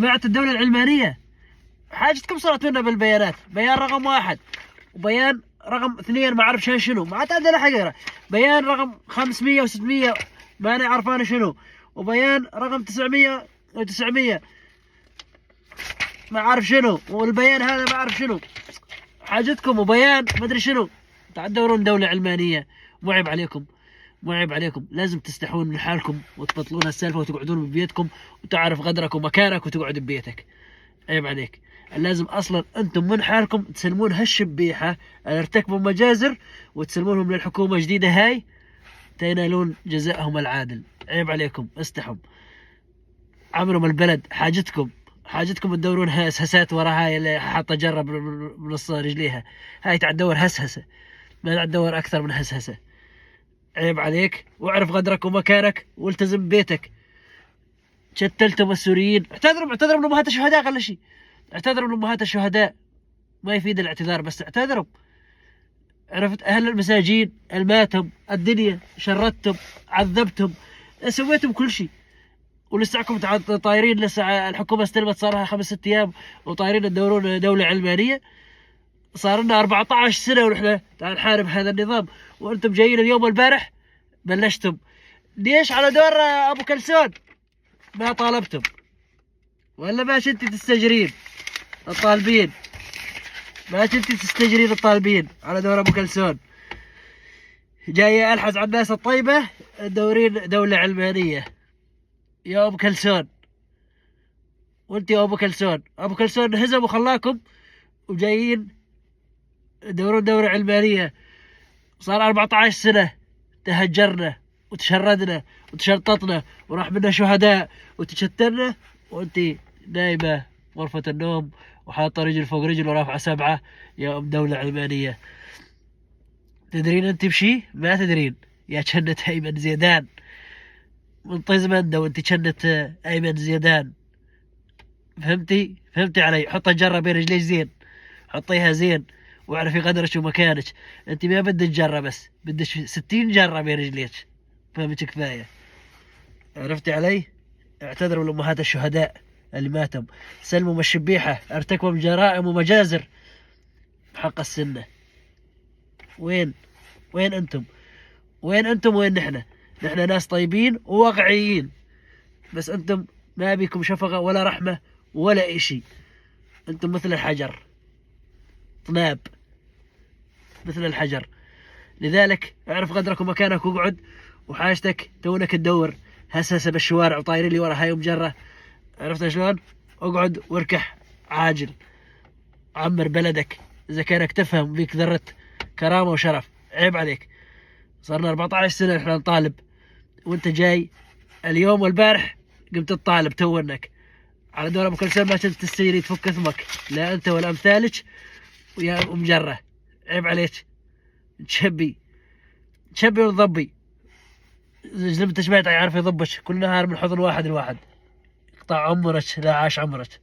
جماعة الدولة العلمانية، حاجتكم صارت لنا بالبيانات، بيان رقم 1 وبيان رقم 2 ما اعرف شنو، ما عندنا حقيقة. بيان رقم 500 و600 ما انا عارفان شنو، وبيان رقم 900 و900 ما اعرف شنو، والبيان هذا ما اعرف شنو. حاجتكم وبيان ما ادري شنو. تعتبرون دولة علمانية، مو عيب عليكم؟ مو عيب عليكم؟ لازم تستحون من حالكم وتبطلون السالفة وتقعدون ببيتكم وتعرف قدرك ومكانك وتقعد ببيتك. عيب عليك. لازم اصلا انتم من حالكم تسلمون هالشبيحة اللي ارتكبوا مجازر وتسلمونهم للحكومة الجديدة هاي تنالون جزاءهم العادل. عيب عليكم، استحوا. عمروا البلد. حاجتكم تدورون هسهسات ورا هاي اللي حاطه جرب بنص رجليها. هاي تعتدور هسهسة، ما تعتدور اكثر من هسهسة. عيب عليك، واعرف قدرك ومكانك والتزم بيتك. شتلتم السوريين. اعتذروا من امهات الشهداء، اقل شيء اعتذروا من امهات الشهداء. ما يفيد الاعتذار، بس اعتذروا. عرفت؟ اهل المساجين الماتم الدنيا شردتم، عذبتم، سويتم كل شيء، ولسعكم طايرين. لسه الحكومه استلمت صار لها 5-6 ايام وطايرين تدورون دوله علمانيه. صار لنا 14 سنه ونحن نحارب هذا النظام، وانتم جايين اليوم والبارح بلشتم. ليش على دور ابو كلسون ما طالبتم؟ ولا ما كنتي تستجرين الطالبين؟ ما كنتي تستجرين الطالبين على دور ابو كلسون؟ جاي الحز على الناس الطيبه تدورين دوله علمانيه يا ابو كلسون. وانت يا ابو كلسون، ابو كلسون هزم وخلاكم وجايين تدورون دوله علمانيه. صار 14 سنه تهجرنا وتشردنا وتشرططنا وراح منا شهداء وتشترنا، وانت نايمه غرفه النوم وحاطه رجل فوق رجل ورافعه 7 يا ام دوله علمانيه. تدرين انت بشي؟ ما تدرين يا جنة ايمن زيدان من طيزمندا، وانت جنة ايمن زيدان. فهمتي علي؟ حط الجرة بين رجليك زين، حطيها زين واعرفي قدرك ومكانك. انت ما بدك جرة بس، بدك 60 جرة بين رجليك. فهمت كفاية؟ عرفتي علي؟ اعتذروا لأمهات الشهداء اللي ماتوا، سلموا من الشبيحة ارتكبوا جرائم ومجازر بحق السنة. وين انتم؟ وين نحن ناس طيبين وواقعيين، بس انتم ما بيكم شفقة ولا رحمة ولا اشي. انتم مثل الحجر، طناب مثل الحجر. لذلك اعرف قدرك ومكانك واقعد، وحاجتك تونك تدور هسهسة بالشوارع وطايرين لي ورا هاي مجرة. عرفت شلون؟ اقعد واركح عاجل. عمر بلدك اذا كانك تفهم بيك ذرة كرامة وشرف. عيب عليك. صارنا 14 سنة احنا نطالب، وانت جاي اليوم والبارح قمت تطالب تونك على دور ابو كلسون. ما كنت تستجري تفك اثمك، لا انت ولا امثالك ويا مجره. عيب عليك. تشبي وتضبي. زلمتك ما يعرف يضبش كل نهار من حضن واحد لواحد. قطع عمرك لا عاش عمرك.